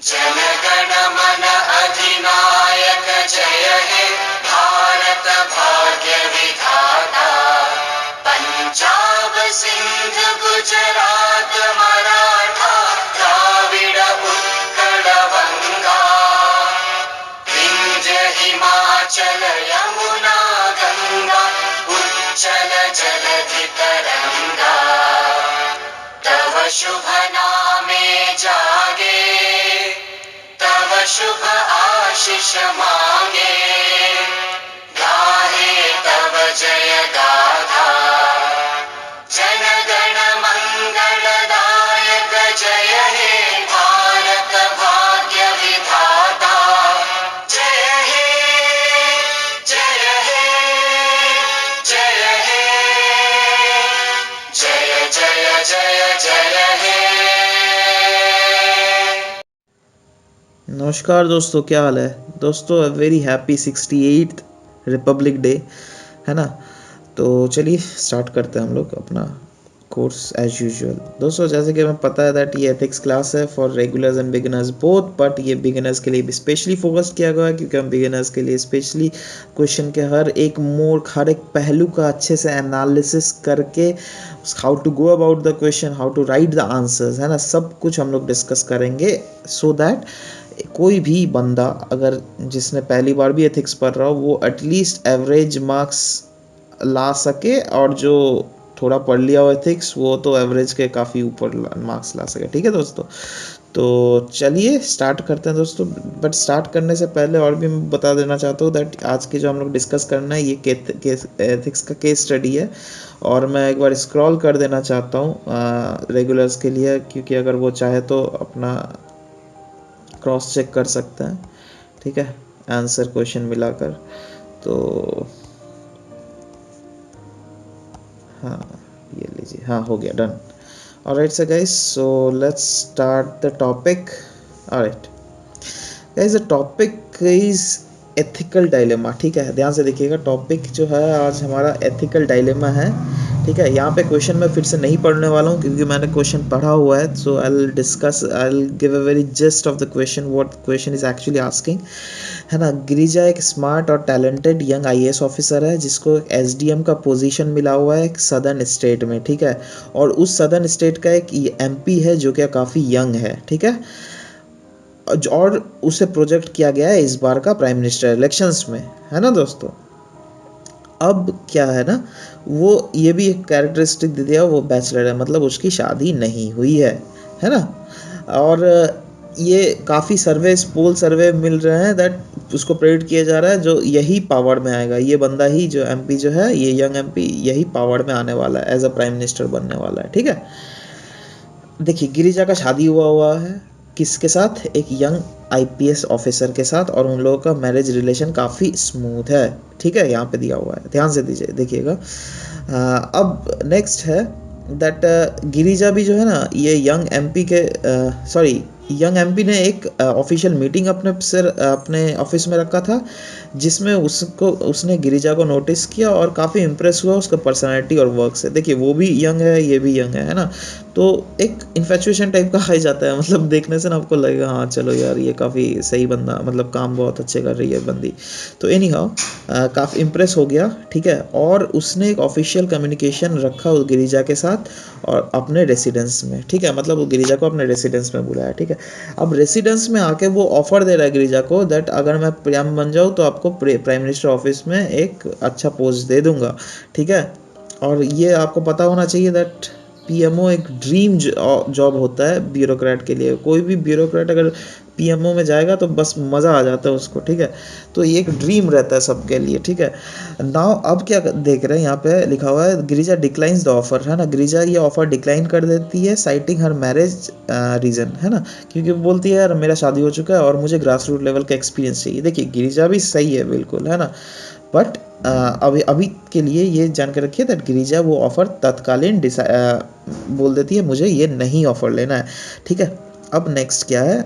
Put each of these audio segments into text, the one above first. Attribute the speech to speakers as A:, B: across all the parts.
A: जनगण मन अधिनायक जय हे भारत भाग्य विधाता। पंजाब सिंध गुजरात मराठा द्राविड़ उत्कल बंगा। विंध्य हिमाचल यमुना गंगा उच्चल जलधि तरंगा। तव शुभ नामे जागे तव शुभ आशीष मांगे। गाहे तव जय गाथा जनगण मंगलदायक जय हे भारत भाग्य विधाता। जय हे जय हे जय हे जय जय जय जय हे।
B: नमस्कार दोस्तों, क्या हाल है दोस्तों। Very happy 68th Republic day, है ना। तो चलिए स्टार्ट करते हैं हम लोग अपना कोर्स एज यूजुअल। दोस्तों जैसे कि हमें पता है दैट ये एथिक्स क्लास है for regulars and beginners both, but ये बिगिनर्स के लिए भी स्पेशली फोकस किया गया है क्योंकि हम बिगिनर्स के लिए स्पेशली क्वेश्चन के हर एक मोड, हर एक पहलू का अच्छे से एनालिसिस करके how to go about the question, how to write the answers, है ना, सब कुछ हम लोग डिस्कस करेंगे सो दैट कोई भी बंदा अगर जिसने पहली बार भी एथिक्स पढ़ रहा हो वो एटलीस्ट एवरेज मार्क्स ला सके, और जो थोड़ा पढ़ लिया हो एथिक्स वो तो एवरेज के काफ़ी ऊपर मार्क्स ला सके। ठीक है दोस्तों, तो चलिए स्टार्ट करते हैं दोस्तों। बट स्टार्ट करने से पहले और भी मैं बता देना चाहता हूँ दैट आज के जो हम लोग डिस्कस करना है ये एथिक्स का केस स्टडी है, और मैं एक बार स्क्रॉल कर देना चाहता हूँ रेगुलर्स के लिए, क्योंकि अगर वो चाहे तो अपना क्रॉस चेक कर सकते हैं। ठीक है, आंसर क्वेश्चन मिलाकर। तो हाँ ये लीजिए, हाँ हो गया, done. Alright sir guys, so let's start the topic. Alright guys, the topic is ethical dilemma. ठीक है, ध्यान से देखिएगा, टॉपिक जो है आज हमारा एथिकल डायलेमा है। ठीक है, यहाँ पे क्वेश्चन मैं फिर से नहीं पढ़ने वाला हूँ क्योंकि मैंने क्वेश्चन पढ़ा हुआ है। So I will discuss, I will give a very gist of the question, what question is actually asking, है ना। गिरिजा एक स्मार्ट और टैलेंटेड यंग आईएएस ऑफिसर है जिसको एसडीएम का पोजीशन मिला हुआ है एक सदर्न स्टेट में। ठीक है, और उस सदर्न स्टेट का एक एमपी है जो कि काफ़ी यंग है। ठीक है, और उसे प्रोजेक्ट किया गया है इस बार का प्राइम मिनिस्टर इलेक्शंस में, है ना दोस्तों। अब क्या है ना, वो ये भी एक कैरेक्टरिस्टिक दे दिया, वो बैचलर है, मतलब उसकी शादी नहीं हुई है ना। और ये काफ़ी सर्वे, पोल सर्वे मिल रहे हैं दैट उसको प्रेडिक्ट किया जा रहा है जो यही पावर में आएगा, ये बंदा ही, जो एमपी जो है, ये यंग एमपी यही पावर में आने वाला है, एज अ प्राइम मिनिस्टर बनने वाला है। ठीक है, देखिए गिरिजा का शादी हुआ है किसके साथ, एक यंग आईपीएस ऑफिसर के साथ, और उन लोगों का मैरिज रिलेशन काफ़ी स्मूथ है। ठीक है, यहाँ पे दिया हुआ है, ध्यान से दीजिए, देखिएगा। अब नेक्स्ट है दैट गिरिजा भी जो है ना, ये यंग एमपी के सॉरी यंग एमपी ने एक ऑफिशियल मीटिंग अपने ऑफिस में रखा था जिसमें उसने गिरिजा को नोटिस किया और काफ़ी इम्प्रेस हुआ उसका पर्सनालिटी और वर्क से। देखिए वो भी यंग है, ये भी यंग है ना, तो एक इन्फेचुएशन टाइप का आ जाता है, मतलब देखने से ना आपको लगेगा हाँ चलो यार ये काफ़ी सही बंदा, मतलब काम बहुत अच्छे कर रही है बंदी। तो एनी हाउ काफ़ी इम्प्रेस हो गया। ठीक है, और उसने एक ऑफिशियल कम्युनिकेशन रखा उस गिरिजा के साथ और अपने रेसिडेंस में। ठीक है, मतलब वो गिरिजा को अपने रेसिडेंस में बुलाया। ठीक है, अब रेसिडेंस में आके वो ऑफर दे रहा है गिरिजा को दैट अगर मैं पीएम बन जाऊँ तो आपको प्राइम मिनिस्टर ऑफिस में एक अच्छा पोस्ट दे दूंगा। ठीक है, और ये आपको पता होना चाहिए दैट पीएमओ एक ड्रीम जॉब होता है ब्यूरोक्रेट के लिए। कोई भी ब्यूरोक्रेट अगर पीएमओ में जाएगा तो बस मज़ा आ जाता है उसको। ठीक है, तो ये एक ड्रीम रहता है सबके लिए। ठीक है, नाउ अब क्या देख रहे हैं, यहाँ पे लिखा हुआ है गिरिजा डिक्लाइंस द ऑफर, है ना। गिरिजा ये ऑफर डिक्लाइन कर देती है साइटिंग हर मैरिज रीजन, है ना, क्योंकि वो बोलती है यार मेरा शादी हो चुका है और मुझे ग्रास रूट लेवल का एक्सपीरियंस चाहिए। देखिए गिरिजा भी सही है बिल्कुल, है ना, बट अभी के लिए ये जान के रखिए दैट गिरिजा वो ऑफ़र तत्कालीन बोल देती है मुझे ये नहीं ऑफ़र लेना है। ठीक है, अब नेक्स्ट क्या है,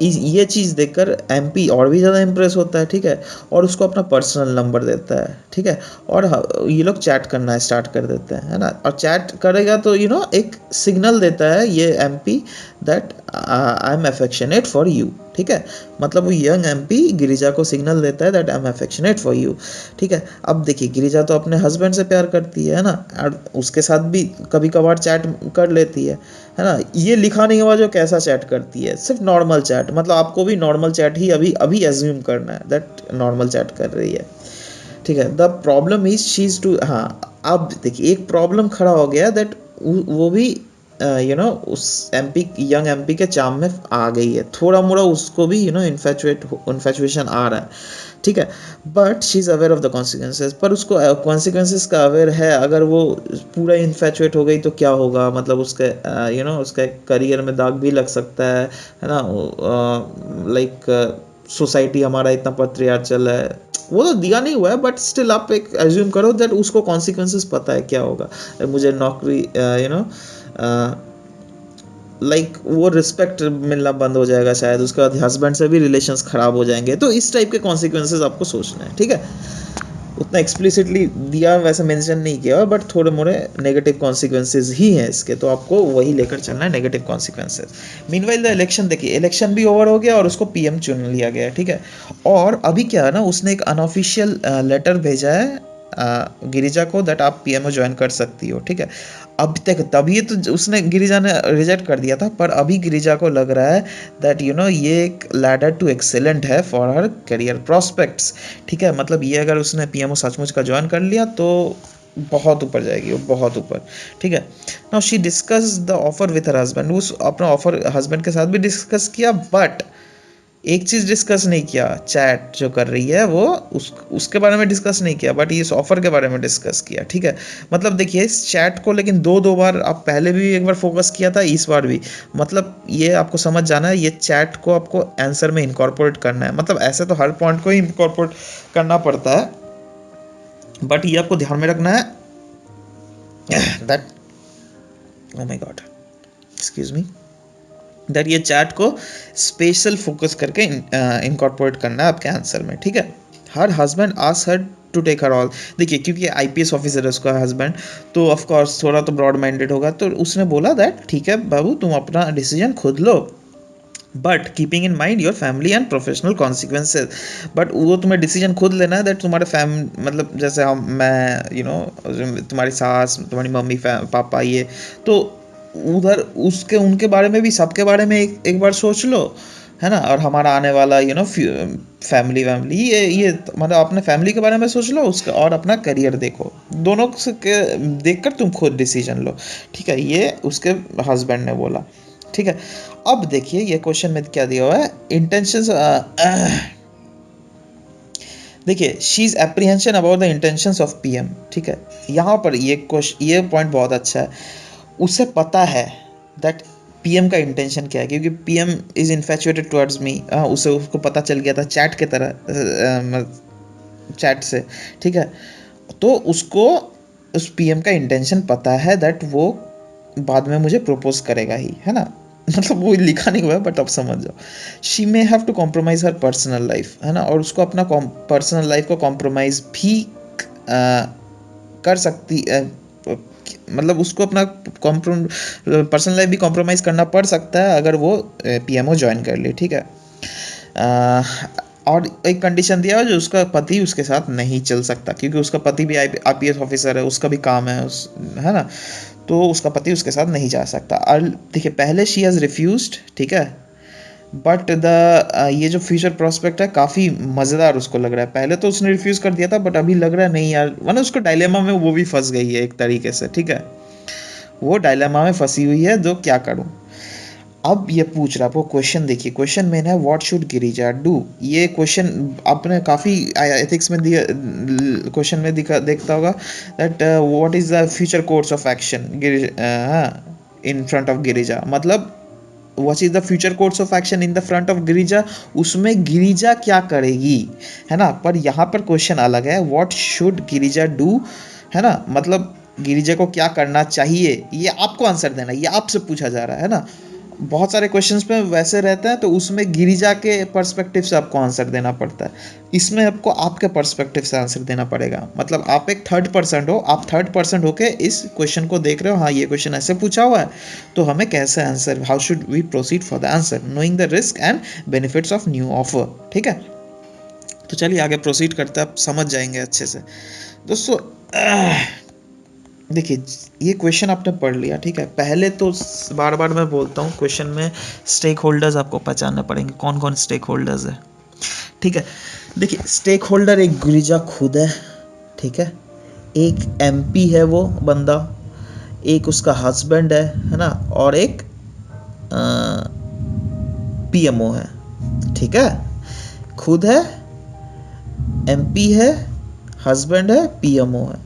B: ये चीज़ देखकर एमपी और भी ज़्यादा इम्प्रेस होता है। ठीक है, और उसको अपना पर्सनल नंबर देता है। ठीक है, और ये लोग चैट करना स्टार्ट कर देते हैं, है ना। और चैट करेगा तो एक सिग्नल देता है ये MP that I am affectionate for you, ठीक है। मतलब वो यंग एमपी गिरिजा को सिग्नल देता है that I am affectionate for you, ठीक है। अब देखिए गिरिजा तो अपने हस्बैंड से प्यार करती है ना, और उसके साथ भी कभी कभार चैट कर लेती है ना। ये लिखा नहीं हुआ जो कैसा चैट करती है, सिर्फ नॉर्मल चैट, मतलब आपको भी नॉर्मल चैट ही अभी अभी एज्यूम करना है दैट नॉर्मल चैट कर रही है, ठीक है। The problem is she is too, हाँ अब देखिए एक प्रॉब्लम खड़ा हो गया दैट वो भी उस एमपी यंग एमपी के चाम में आ गई है, थोड़ा मोड़ा उसको भी इन्फेचुएशन आ रहा है, ठीक है। But she is aware of the consequences, पर उसको कॉन्सिक्वेंसेज का अवेयर है। अगर वो पूरा इन्फेचुएट हो गई तो क्या होगा, मतलब उसके उसके करियर में दाग भी लग सकता है ना। लाइक सोसाइटी हमारा इतना पत्रियार्चल है, वो तो दिया नहीं हुआ है, बट स्टिल आप एक एज्यूम करो दैट उसको कॉन्सिक्वेंसेस पता है क्या होगा। मुझे नौकरी लाइक वो रिस्पेक्ट मिलना बंद हो जाएगा शायद, उसके बाद हस्बैंड से भी रिलेशंस खराब हो जाएंगे, तो इस टाइप के कॉन्सिक्वेंसेस आपको सोचना है, ठीक है। उतना एक्सप्लिसिटली दिया वैसे मेंशन नहीं किया, बट थोड़े मोड़े नेगेटिव कॉन्सिक्वेंसेस ही हैं इसके, तो आपको वही लेकर चलना है, negative consequences. Meanwhile the election, देखिए इलेक्शन भी ओवर हो गया और उसको पीएम चुन लिया गया है, ठीक है। और अभी क्या है ना, उसने एक अनऑफिशियल लेटर भेजा है गिरिजा को दैट आप पीएमओ ज्वाइन कर सकती हो, ठीक है। अब तक तभी तो उसने गिरिजा ने रिजेक्ट कर दिया था, पर अभी गिरिजा को लग रहा है दैट ये एक लैडर टू एक्सेलेंट है फॉर हर करियर प्रॉस्पेक्ट्स, ठीक है। मतलब ये अगर उसने पीएमओ सचमुच का ज्वाइन कर लिया तो बहुत ऊपर जाएगी, वो बहुत ऊपर, ठीक है। Now she discuss the offer with her husband, उस अपना ऑफर हस्बैंड के साथ भी डिस्कस किया, बट एक चीज़ डिस्कस नहीं किया, चैट जो कर रही है वो उसके बारे में डिस्कस नहीं किया, बट इस ऑफर के बारे में डिस्कस किया, ठीक है। मतलब देखिए इस चैट को लेकिन दो बार, आप पहले भी एक बार फोकस किया था, इस बार भी, मतलब ये आपको समझ जाना है, ये चैट को आपको आंसर में इनकॉर्पोरेट करना है। मतलब ऐसे तो हर पॉइंट को ही इनकॉर्पोरेट करना पड़ता है, बट ये आपको ध्यान में रखना है that oh my god excuse me, that ये चैट को स्पेशल फोकस करके इनकॉर्पोरेट करना है आपके आंसर में, ठीक है। Her husband ask her to take her all, देखिए क्योंकि आईपीएस ऑफिसर है उसका हस्बैंड, तो ऑफ कोर्स थोड़ा तो ब्रॉड माइंडेड होगा, तो उसने बोला दैट ठीक है बाबू तुम अपना डिसीजन खुद लो, but keeping in mind your family and professional consequences. But वो तुम्हें डिसीजन खुद लेना है दैट तुम्हारे मतलब जैसे मैं तुम्हारी सास, तुम्हारी मम्मी पापा, ये तो उधर उसके उनके बारे में भी, सबके बारे में एक बार सोच लो, है ना। और हमारा आने वाला फैमिली ये मतलब अपने फैमिली के बारे में सोच लो, उसका और अपना करियर देखो, दोनों के देखकर तुम खुद डिसीजन लो, ठीक है। ये उसके हस्बैंड ने बोला, ठीक है। अब देखिए ये क्वेश्चन में क्या दिया हुआ है, इंटेंशंस, देखिए she is apprehension about the intentions of PM, ठीक है। यहाँ पर ये पॉइंट बहुत अच्छा है, उसे पता है दैट पीएम का इंटेंशन क्या है, क्योंकि PM is infatuated towards me, उसको पता चल गया था चैट के तरह, चैट से, ठीक है। तो उसको उस पीएम का इंटेंशन पता है दैट वो बाद में मुझे प्रपोज करेगा ही, है ना। मतलब वो लिखा नहीं हुआ है, बट अब समझ जाओ, she may have to compromise her personal life, है ना, और उसको अपना पर्सनल लाइफ को कॉम्प्रोमाइज भी कर सकती, मतलब उसको अपना पर्सनल लाइफ भी कॉम्प्रोमाइज़ करना पड़ सकता है अगर वो पीएमओ ज्वाइन कर ले, ठीक है। और एक कंडीशन दिया जो उसका पति उसके साथ नहीं चल सकता, क्योंकि उसका पति भी आईपीएस ऑफिसर है, उसका भी काम है है ना, तो उसका पति उसके साथ नहीं जा सकता। और देखिए पहले शी हैज़ रिफ्यूज्ड, ठीक है, बट ये जो फ्यूचर प्रोस्पेक्ट है काफ़ी मज़ेदार उसको लग रहा है। पहले तो उसने रिफ्यूज़ कर दिया था, बट अभी लग रहा है नहीं यार, मतलब उसको डायलेमा में वो भी फंस गई है एक तरीके से, ठीक है। वो डायलेमा में फंसी हुई है, जो क्या करूं। अब ये पूछ रहा है वो क्वेश्चन, देखिए क्वेश्चन मेन है व्हाट शुड गिरिजा डू। ये क्वेश्चन आपने काफ़ी एथिक्स में दिया, क्वेश्चन में देखता होगा that what is the future course of action in front of Girija, मतलब what is the future course of action in the front of Girija, उसमें गिरिजा क्या करेगी, है ना। पर यहाँ पर क्वेश्चन अलग है, व्हाट शुड गिरिजा डू, है ना, मतलब गिरिजा को क्या करना चाहिए, ये आपको आंसर देना, ये आपसे पूछा जा रहा है ना। बहुत सारे क्वेश्चंस में वैसे रहता है, तो उसमें गिरिजा के पर्सपेक्टिव से आपको आंसर देना पड़ता है। इसमें आपको आपके पर्सपेक्टिव से आंसर देना पड़ेगा। मतलब आप एक थर्ड पर्सन हो, आप थर्ड पर्सन होके इस क्वेश्चन को देख रहे हो, हाँ ये क्वेश्चन ऐसे पूछा हुआ है, तो हमें कैसे answer, how should we proceed for the answer, knowing the risk and benefits of new offer. ठीक है, तो चलिए आगे प्रोसीड करते हैं, आप समझ जाएंगे अच्छे से। दोस्तों देखिए, ये क्वेश्चन आपने पढ़ लिया, ठीक है। पहले तो बार बार मैं बोलता हूँ, क्वेश्चन में स्टेक होल्डर्स आपको पहचानने पड़ेंगे, कौन कौन स्टेक होल्डर्स है। ठीक है, देखिए स्टेक होल्डर एक गिरिजा खुद है, ठीक है, एक एमपी है वो बंदा, एक उसका हस्बैंड है ना, और एक पीएमओ है। ठीक है, खुद है, एमपी है, हस्बैंड है, पीएमओ है।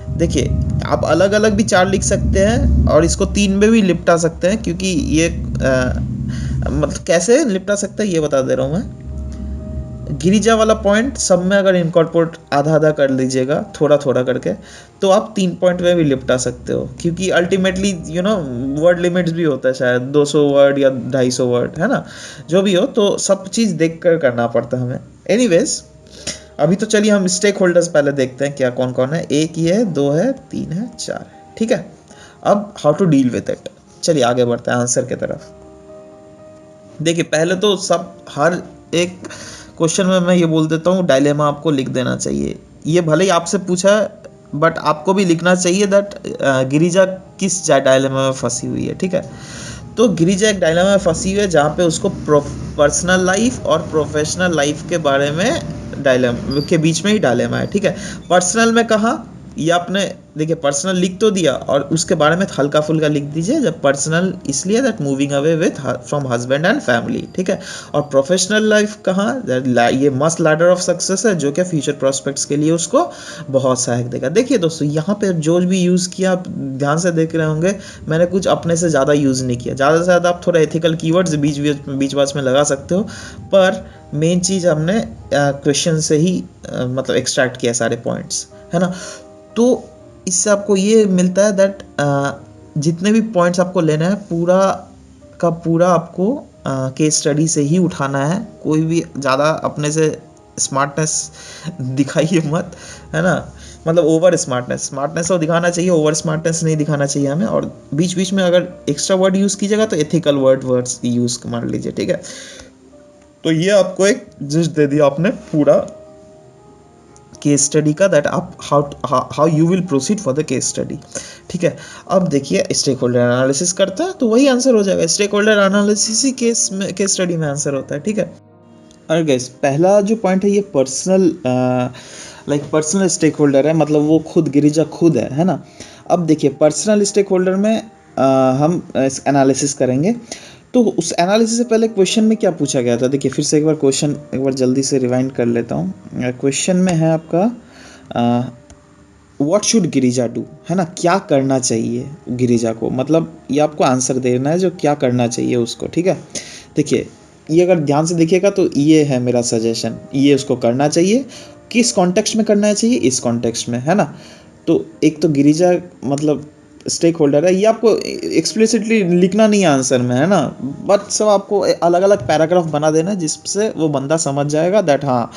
B: देखिए आप अलग अलग भी चार लिख सकते हैं और इसको तीन में भी निपटा सकते हैं, क्योंकि ये मतलब कैसे निपटा सकते हैं ये बता दे रहा हूँ मैं। गिरिजा वाला पॉइंट सब में अगर इनकॉर्पोरेट आधा आधा कर लीजिएगा थोड़ा थोड़ा करके, तो आप 3 पॉइंट में भी निपटा सकते हो, क्योंकि अल्टीमेटली वर्ड लिमिट्स भी होता है, शायद 200 वर्ड या 250 वर्ड, है ना, जो भी हो, तो सब चीज़ देख कर करना पड़ता है हमें। एनीवेज, अभी तो चलिए हम स्टेक होल्डर्स पहले देखते हैं क्या कौन कौन है। एक ये है, दो है, तीन है, चार है। ठीक है, अब how to deal with it, चलिए आगे बढ़ते हैं आंसर की तरफ। देखिए पहले तो सब हर एक क्वेश्चन में मैं ये बोल देता हूँ, डायलेमा आपको लिख देना चाहिए। ये भले ही आपसे पूछा है, बट आपको भी लिखना चाहिए दैट गिरिजा किस डायलेमा में फंसी हुई है। ठीक है, तो गिरिजा एक डायलेमा में फंसी हुई है जहाँ पे उसको पर्सनल लाइफ और प्रोफेशनल लाइफ के बारे में डायलेमा के बीच में ही डायलेमा है। ठीक है, पर्सनल में कहा, ये आपने देखिए पर्सनल लिख तो दिया और उसके बारे में हल्का फुल्का लिख दीजिए, जब पर्सनल इसलिए that moving away with from husband and family. ठीक है, और प्रोफेशनल लाइफ कहाँ, ये मस्ट लैडर ऑफ सक्सेस है, जो कि फ्यूचर प्रोस्पेक्ट्स के लिए उसको बहुत सहायक देगा। देखिए दोस्तों, यहाँ पे जो भी यूज़ किया आप ध्यान से देख रहे होंगे, मैंने कुछ अपने से ज़्यादा यूज़ नहीं किया। ज़्यादा से ज़्यादा आप थोड़ा एथिकल कीवर्ड्स बीच बाच में लगा सकते हो, पर मेन चीज़ हमने क्वेश्चन से ही मतलब एक्सट्रैक्ट किया सारे पॉइंट्स, है ना। तो इससे आपको ये मिलता है दैट जितने भी पॉइंट्स आपको लेना है पूरा का पूरा आपको केस स्टडी से ही उठाना है। कोई भी ज़्यादा अपने से स्मार्टनेस दिखाइए मत, है ना, मतलब ओवर स्मार्टनेस तो दिखाना चाहिए, ओवर स्मार्टनेस नहीं दिखाना चाहिए हमें। और बीच बीच में अगर एक्स्ट्रा वर्ड यूज़ कीजिएगा तो एथिकल वर्ड्स यूज़ मान लीजिए। ठीक है, तो ये आपको एक जिस्ट दे दिया आपने पूरा केस स्टडी का, दैट आप how you will proceed for the case study. ठीक है, अब देखिए स्टेक होल्डर एनालिसिस करता है तो वही आंसर हो जाएगा। स्टेक होल्डर एनालिसिस ही केस स्टडी में आंसर होता है। ठीक है, और गाइस पहला जो पॉइंट है ये पर्सनल स्टेक होल्डर है, मतलब वो खुद गिरिजा खुद है ना। अब देखिए पर्सनल स्टेक होल्डर में हम एनालिसिस करेंगे, तो उस एनालिसिस से पहले क्वेश्चन में क्या पूछा गया था। देखिए फिर से एक बार क्वेश्चन एक बार जल्दी से रिवाइंड कर लेता हूँ। क्वेश्चन में है आपका व्हाट शुड गिरिजा डू, है ना, क्या करना चाहिए गिरिजा को, मतलब ये आपको आंसर देना है जो क्या करना चाहिए उसको। ठीक है, देखिए ये अगर ध्यान से देखिएगा तो ये है मेरा सजेशन, ये उसको करना चाहिए। किस कॉन्टेक्स्ट में करना चाहिए, इस कॉन्टेक्स्ट में, है ना। तो एक तो गिरिजा मतलब स्टेक होल्डर है, ये आपको एक्सप्लिसिटली लिखना नहीं है आंसर में, है ना, बट सब आपको अलग अलग पैराग्राफ बना देना है जिससे वो बंदा समझ जाएगा दैट हाँ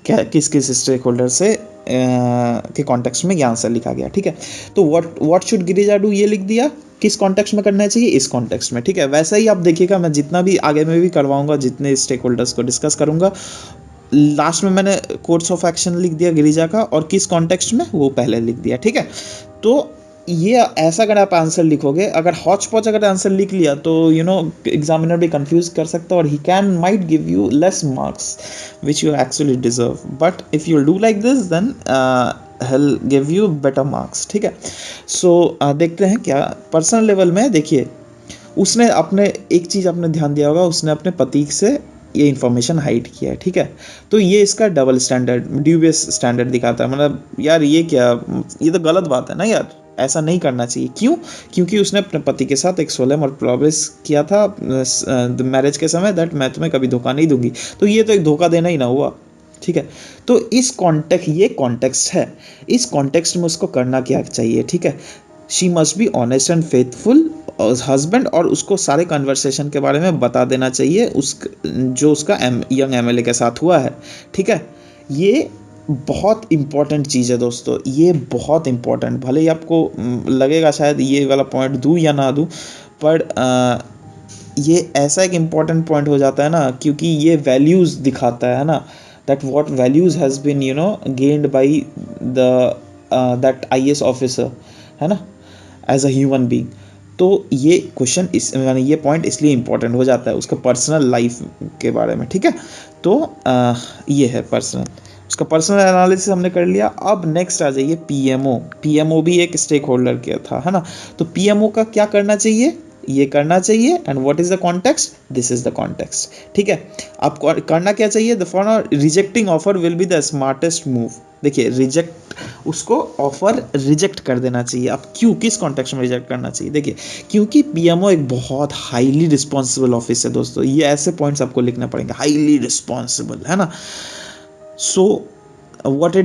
B: क्या किस किस स्टेक होल्डर से के कॉन्टेक्स्ट में ये आंसर लिखा गया। ठीक है, तो व्हाट शुड गिरिजा डू ये लिख दिया, किस कॉन्टेक्स्ट में करना चाहिए, इस कॉन्टेक्स्ट में। ठीक है, वैसा ही आप देखिएगा मैं जितना भी आगे में भी करवाऊंगा, जितने स्टेक होल्डर्स को डिस्कस करूंगा, लास्ट में मैंने कोर्स ऑफ एक्शन लिख दिया गिरिजा का, और किस कॉन्टेक्स्ट में वो पहले लिख दिया। ठीक है, तो ये ऐसा अगर आप आंसर लिखोगे, अगर हॉच पॉच अगर आंसर लिख लिया तो एग्जामिनर भी कंफ्यूज कर सकता है और he can might give you less marks which you actually deserve, but if you do like this then he'll give you better marks। ठीक है, सो देखते हैं क्या पर्सनल लेवल में। देखिए उसने अपने एक चीज़ आपने ध्यान दिया होगा, उसने अपने पति से ये इन्फॉर्मेशन हाइड किया है। ठीक है, तो ये इसका डबल स्टैंडर्ड ड्यूबियस स्टैंडर्ड दिखाता है, मतलब यार ये क्या, ये तो गलत बात है ना यार, ऐसा नहीं करना चाहिए। क्यों, क्योंकि उसने अपने पति के साथ एक सोलेम और प्रॉमिस किया था मैरिज के समय दैट मैं तुम्हें कभी धोखा नहीं दूंगी, तो ये तो एक धोखा देना ही ना हुआ। ठीक है, तो इस ये कॉन्टेक्स्ट है, इस कॉन्टेक्स्ट में उसको करना क्या चाहिए। ठीक है, she must be honest and faithful husband और उसको सारे कन्वर्सेशन के बारे में बता देना चाहिए जो उसका यंग एमएलए के साथ हुआ है, ठीक है। ये बहुत इम्पॉर्टेंट चीज़ है दोस्तों, ये बहुत इम्पॉर्टेंट, भले ही आपको लगेगा शायद ये वाला पॉइंट दूँ या ना दूँ, पर ये ऐसा एक इम्पॉर्टेंट पॉइंट हो जाता है ना, क्योंकि ये वैल्यूज़ दिखाता है ना, that what values has been gained by the that IAS officer, है ना, एज अ ह्यूमन बीइंग। तो ये क्वेश्चन ये पॉइंट इसलिए इम्पोर्टेंट हो जाता है उसका पर्सनल लाइफ के बारे में, ठीक है। तो ये है पर्सनल, उसका पर्सनल एनालिसिस हमने कर लिया। अब नेक्स्ट आ जाइए पीएमओ भी एक स्टेक होल्डर के था, है ना। तो पीएमओ का क्या करना चाहिए, ये करना चाहिए, and what is the context, this is the context, ठीक है। आपको करना क्या चाहिए, the for rejecting offer will be the smartest move. देखिए रिजेक्ट, उसको ऑफर रिजेक्ट कर देना चाहिए। आप क्यों, किस कॉन्टेक्स्ट में रिजेक्ट करना चाहिए, देखिए क्योंकि पीएमओ एक बहुत हाईली रिस्पॉन्सिबल ऑफिस है दोस्तों, ये ऐसे पॉइंट्स आपको लिखना पड़ेंगे, हाईली रिस्पॉन्सिबल, है ना। सो what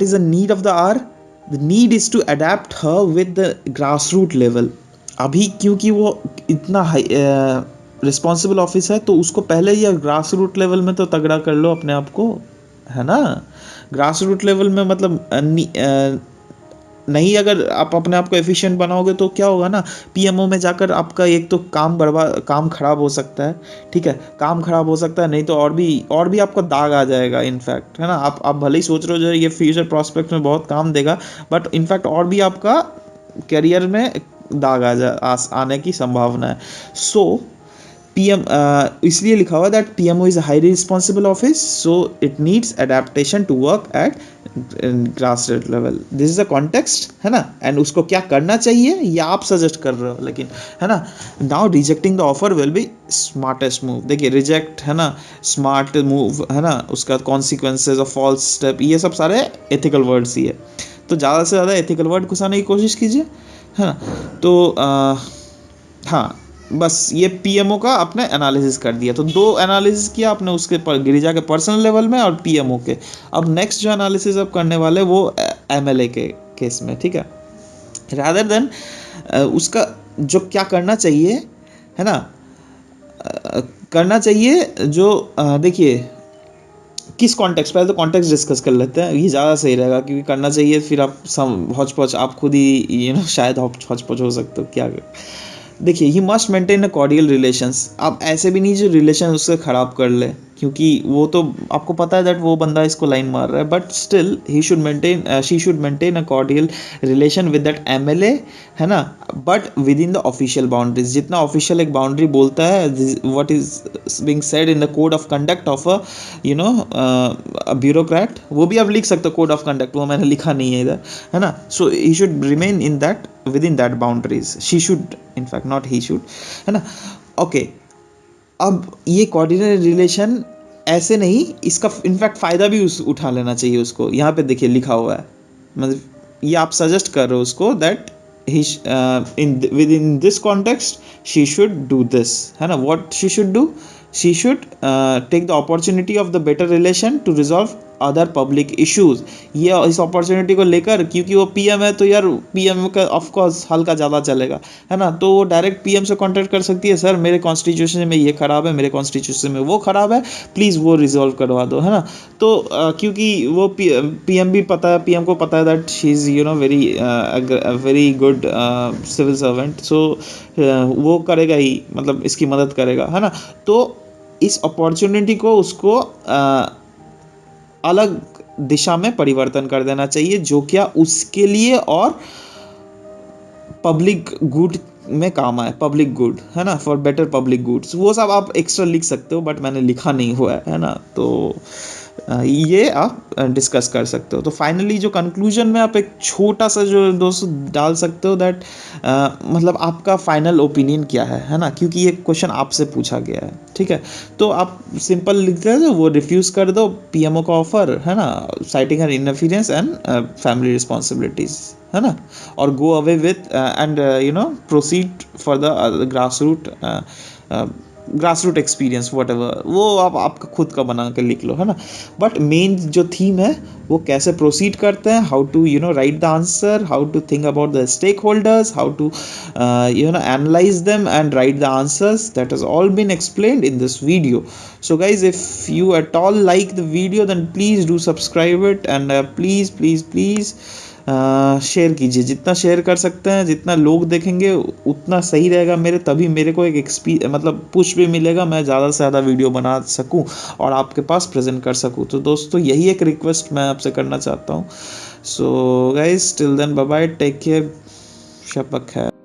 B: is the need of the hour, the need is to adapt her with the grassroots level। अभी क्योंकि वो इतना रिस्पॉन्सिबल ऑफिस है, तो उसको पहले ही ग्रास रूट लेवल में तो तगड़ा कर लो अपने आप को, है ना। ग्रास रूट लेवल में मतलब नहीं, अगर आप अपने आप को एफिशिएंट बनाओगे तो क्या होगा ना, पीएमओ में जाकर आपका एक तो काम खराब हो सकता है, ठीक है, काम खराब हो सकता है, नहीं तो और भी आपका दाग आ जाएगा इनफैक्ट, है ना। आप भले ही सोच रहे हो जो ये फ्यूचर प्रॉस्पेक्ट में बहुत काम देगा, बट इनफैक्ट और भी आपका करियर में दाग आने की संभावना है। सो पीएम इसलिए लिखा हुआ that PMO is a highly responsible office, so it needs adaptation to work at grass root level, this is a context, है ना। एंड उसको क्या करना चाहिए ये आप सजेस्ट कर रहे हो, लेकिन है ना, now rejecting the offer will be smartest move. देखिए रिजेक्ट, है ना, स्मार्ट मूव, है ना, उसका कॉन्सिक्वेंसेज ऑफ फॉल्स स्टेप, ये सब सारे एथिकल वर्ड्स ही है, तो ज़्यादा से ज़्यादा एथिकल वर्ड घुसाने की कोशिश कीजिए, है ना। तो हाँ, बस ये पीएमओ का आपने एनालिसिस कर दिया, तो दो एनालिसिस किया आपने, उसके गिरिजा के पर्सनल लेवल में और पीएमओ के। अब नेक्स्ट जो एनालिसिस आप करने वाले वो एमएलए के केस में, ठीक है। रादर देन उसका जो क्या करना चाहिए, है ना, करना चाहिए जो देखिए किस कॉन्टेक्स्ट, पहले तो कॉन्टेक्स्ट डिस्कस कर लेते हैं, ये ज़्यादा सही रहेगा, क्योंकि करना चाहिए फिर आप हौच पौच आप खुद ही शायद हौच पौच हो सकते हो क्या। देखिए he must maintain a cordial relations, आप ऐसे भी नहीं जो रिलेशन उससे ख़राब कर ले, क्योंकि वो तो आपको पता है दैट वो बंदा इसको लाइन मार रहा है, but still he should maintain she should maintain a cordial relation with that MLA, है ना, but with in the official boundaries, जितना ऑफिशियल एक बाउंड्री बोलता है, what is being said in the code of conduct of a bureaucrat, वो भी आप लिख सकते हो कोड ऑफ कंडक्ट, वो मैंने लिखा नहीं है इधर, है ना। So he should remain in that within that boundaries, she should, in fact not he should, है ना। ओके, अब ये कोऑर्डिनेट रिलेशन ऐसे नहीं, इसका इनफैक्ट फ़ायदा भी उठा लेना चाहिए उसको। यहाँ पे देखिए लिखा हुआ है, मतलब ये आप सजेस्ट कर रहे हो उसको that he with in this context she should do this, है ना। What she should do, she should take the opportunity of the better relation to resolve other public issues. ये इस अपॉर्चुनिटी को लेकर, क्योंकि वो पीएम है तो यार पीएम का ऑफकोर्स हल्का ज़्यादा चलेगा, है ना, तो वो डायरेक्ट पीएम से कांटेक्ट कर सकती है, सर मेरे कॉन्स्टिट्यूशन में ये ख़राब है, मेरे कॉन्स्टिट्यूशन में वो ख़राब है, प्लीज़ वो रिजॉल्व करवा दो, है ना। तो क्योंकि वो पीएम भी पता है, पीएम को पता है that she is very good civil servant, so वो करेगा ही, मतलब इसकी मदद करेगा, है ना। तो इस अपॉर्चुनिटी को उसको अलग दिशा में परिवर्तन कर देना चाहिए, जो क्या उसके लिए और पब्लिक गुड में काम आए, पब्लिक गुड, है ना, फॉर बेटर पब्लिक गुड्स, वो सब आप एक्स्ट्रा लिख सकते हो, बट मैंने लिखा नहीं हुआ है ना। तो ये आप डिस्कस कर सकते हो। तो फाइनली जो कंक्लूजन में आप एक छोटा सा जो दोस्तों डाल सकते हो दैट मतलब आपका फाइनल ओपिनियन क्या है ना, क्योंकि ये क्वेश्चन आपसे पूछा गया है, ठीक है। तो आप सिंपल लिखते हैं, वो रिफ्यूज़ कर दो पीएमओ का ऑफर, है ना, citing her interference and family responsibilities, है ना, और go away with and proceed for the grass root grass root experience whatever, वो आप आपका खुद का बना के लिख लो, है ना. बट मेन जो थीम है वो कैसे प्रोसीड करते हैं, how to write the answer, how to think about the stakeholders, how to analyse them and write the answers, that has all been explained in this video. So guys, if you at all like the video, then please do subscribe it, and please share कीजिए. जितना share कर सकते हैं, जितना लोग देखेंगे उतना सही रहेगा मेरे, तभी मेरे को एक मतलब पुश भी मिलेगा, मैं ज़्यादा से ज़्यादा वीडियो बना सकूं और आपके पास प्रेजेंट कर सकूं. तो दोस्तों यही एक रिक्वेस्ट मैं आपसे करना चाहता हूं. So guys till then bye bye, take care, शब ब खैर.